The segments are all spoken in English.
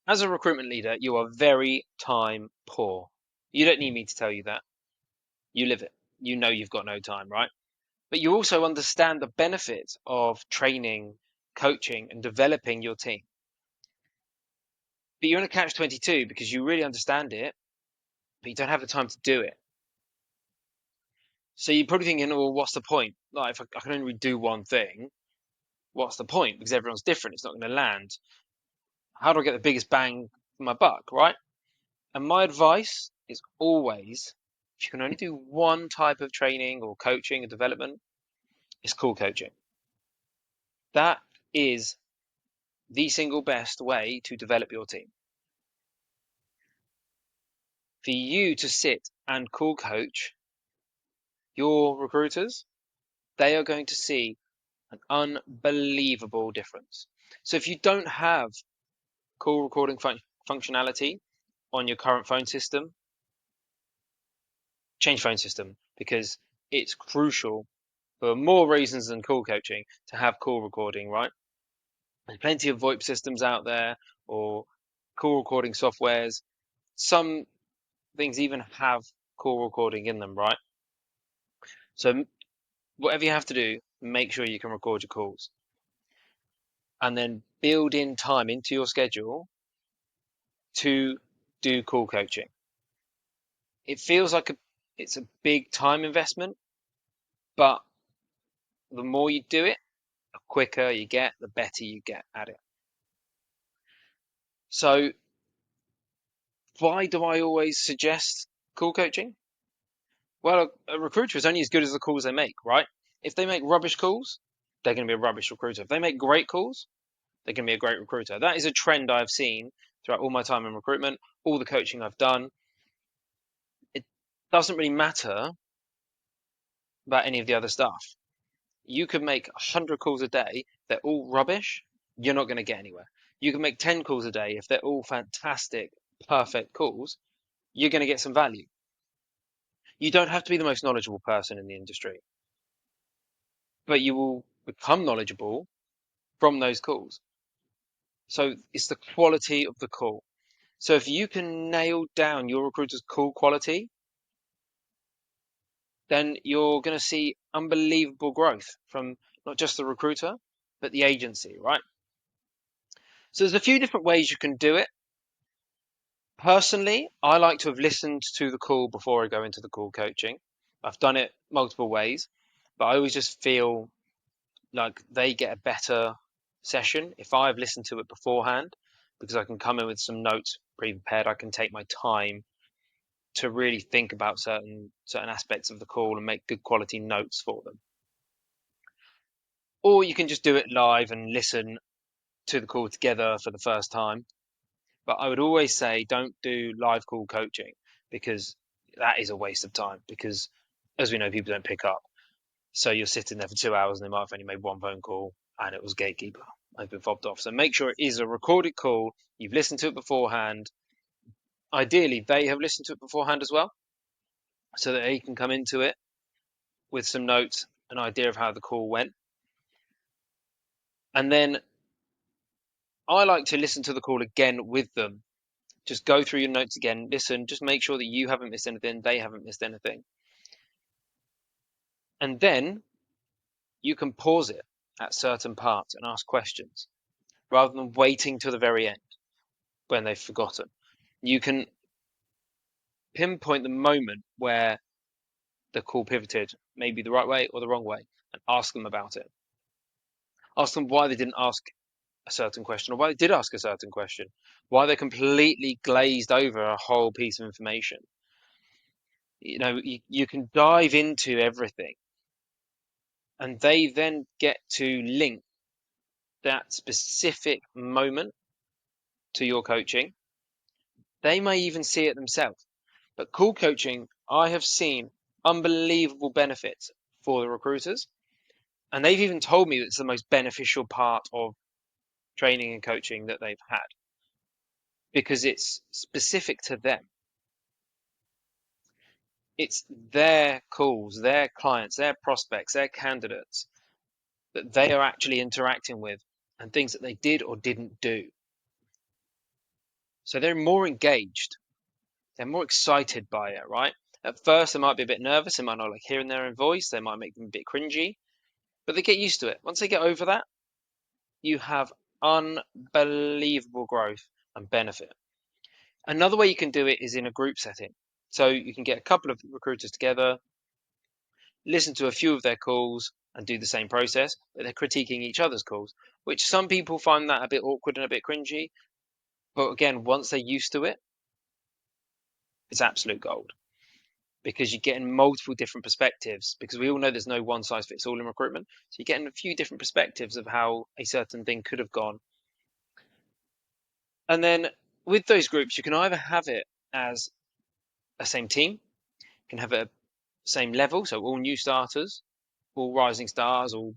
As a recruitment leader, you are very time poor. You don't need me to tell you that. You live it. You know you've got no time, right? But you also understand the benefits of training, coaching, and developing your team. But you're in a catch-22 because you really understand it, but you don't have the time to do it. So you're probably thinking, well, what's the point? Like, if I can only do one thing, what's the point? Because everyone's different. It's not going to land. How do I get the biggest bang for my buck, right? And my advice is always, if you can only do one type of training or coaching or development, it's call coaching. That is the single best way to develop your team. For you to sit and call coach your recruiters, they are going to see an unbelievable difference. So if you don't have call recording functionality on your current phone system, change phone system, because it's crucial for more reasons than call coaching to have call recording, right? There's plenty of VoIP systems out there or call recording softwares. Some things even have call recording in them, right? So whatever you have to do, make sure you can record your calls and then build in time into your schedule to do call coaching. It feels like it's a big time investment, but the more you do it, the quicker you get, the better you get at it. So why do I always suggest call coaching? Well, a recruiter is only as good as the calls they make, right? If they make rubbish calls, they're going to be a rubbish recruiter. If they make great calls, they're going to be a great recruiter. That is a trend I've seen throughout all my time in recruitment, all the coaching I've done. It doesn't really matter about any of the other stuff. You could make 100 calls a day, they're all rubbish, you're not going to get anywhere. You can make 10 calls a day, if they're all fantastic, perfect calls, you're going to get some value. You don't have to be the most knowledgeable person in the industry, but you will become knowledgeable from those calls. So it's the quality of the call. So if you can nail down your recruiter's call quality, then you're going to see unbelievable growth from not just the recruiter, but the agency, right? So there's a few different ways you can do it. Personally, I like to have listened to the call before I go into the call coaching. I've done it multiple ways, but I always just feel like they get a better session if I've listened to it beforehand, because I can come in with some notes pre-prepared. I can take my time to really think about certain aspects of the call and make good quality notes for them. Or you can just do it live and listen to the call together for the first time. But I would always say don't do live call coaching, because that is a waste of time, because as we know, people don't pick up. So you're sitting there for 2 hours and they might have only made one phone call and it was gatekeeper. I've been fobbed off. So make sure it is a recorded call. You've listened to it beforehand. Ideally, they have listened to it beforehand as well, so that they can come into it with some notes, an idea of how the call went. And then I like to listen to the call again with them. Just go through your notes again, listen, just make sure that you haven't missed anything, they haven't missed anything. And then you can pause it at certain parts and ask questions rather than waiting to the very end when they've forgotten. You can pinpoint the moment where the call pivoted, maybe the right way or the wrong way, and ask them about it. Ask them why they didn't ask a certain question, or why they did ask a certain question, why they completely glazed over a whole piece of information. You can dive into everything, and they then get to link that specific moment to your coaching. They may even see it themselves. But call coaching, I have seen unbelievable benefits for the recruiters. And they've even told me that it's the most beneficial part of training and coaching that they've had, because it's specific to them. It's their calls, their clients, their prospects, their candidates that they are actually interacting with, and things that they did or didn't do. So they're more engaged. They're more excited by it, right? At first, they might be a bit nervous. They might not like hearing their own voice. They might make them a bit cringy, but they get used to it. Once they get over that, you have unbelievable growth and benefit. Another way you can do it is in a group setting. So you can get a couple of recruiters together, listen to a few of their calls, and do the same process, but they're critiquing each other's calls, which some people find that a bit awkward and a bit cringy. But again, once they're used to it, it's absolute gold because you're getting multiple different perspectives. Because we all know there's no one size fits all in recruitment. So you're getting a few different perspectives of how a certain thing could have gone. And then with those groups, you can either have it as a same team, you can have it at the same level, so all new starters, all rising stars, all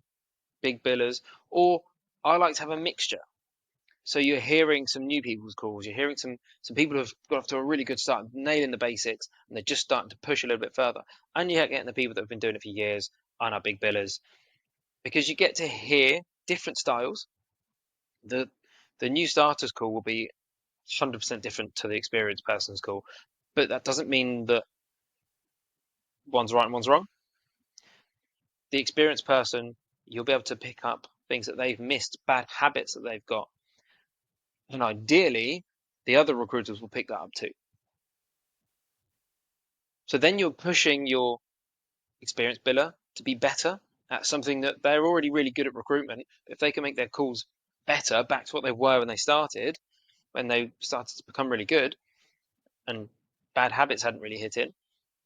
big billers, or I like to have a mixture. So you're hearing some new people's calls, you're hearing some people who have got off to a really good start, nailing the basics, and they're just starting to push a little bit further. And you're getting the people that have been doing it for years and are big billers, because you get to hear different styles. The the new starters call will be 100% different to the experienced person's call, but that doesn't mean that one's right and one's wrong. The experienced person, you'll be able to pick up things that they've missed, bad habits that they've got, and ideally, the other recruiters will pick that up too. So then you're pushing your experienced biller to be better at something that they're already really good at recruitment. If they can make their calls better, back to what they were when they started to become really good, and bad habits hadn't really hit in,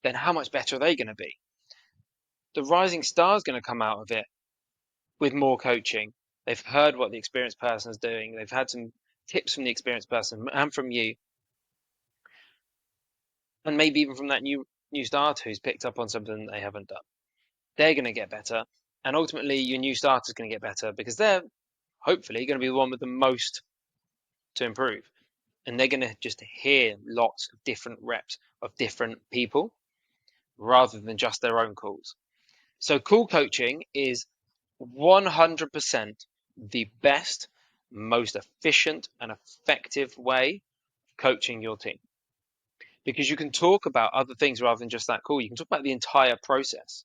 then how much better are they going to be? The rising star is going to come out of it with more coaching. They've heard what the experienced person is doing. They've had some tips from the experienced person and from you, and maybe even from that new starter who's picked up on something that they haven't done. They're going to get better, and ultimately your new starter is going to get better because they're hopefully going to be the one with the most to improve, and they're going to just hear lots of different reps of different people rather than just their own calls. So call coaching is 100% the best, most efficient and effective way of coaching your team, because you can talk about other things rather than just that call. You can talk about the entire process.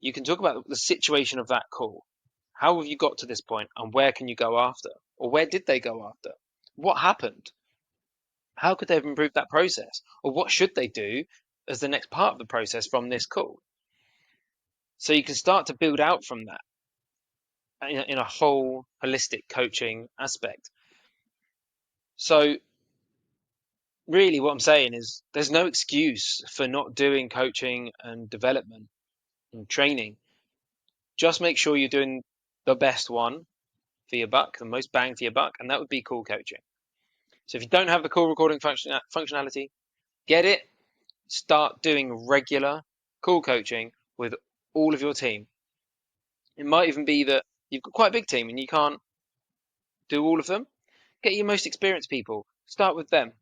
You can talk about the situation of that call. How have you got to this point, and where can you go after? Or where did they go after? What happened? How could they have improved that process? Or what should they do as the next part of the process from this call? So you can start to build out from that in a whole holistic coaching aspect. So really what I'm saying is there's no excuse for not doing coaching and development and training. Just make sure you're doing the best one for your buck, the most bang for your buck, and that would be call coaching. So if you don't have the call recording functionality, get it. Start doing regular call coaching with all of your team. It might even be that you've got quite a big team and you can't do all of them. Get your most experienced people. Start with them.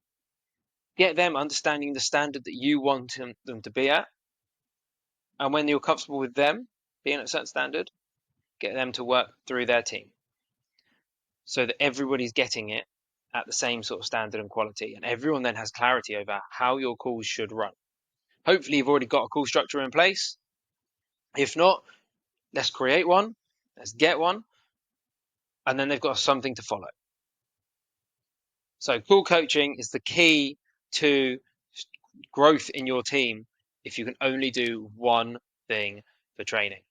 Get them understanding the standard that you want them to be at. And when you're comfortable with them being at a certain standard, get them to work through their team so that everybody's getting it at the same sort of standard and quality. And everyone then has clarity over how your calls should run. Hopefully, you've already got a call structure in place. If not, let's create one, let's get one, and then they've got something to follow. So, call coaching is the key to growth in your team if you can only do one thing for training.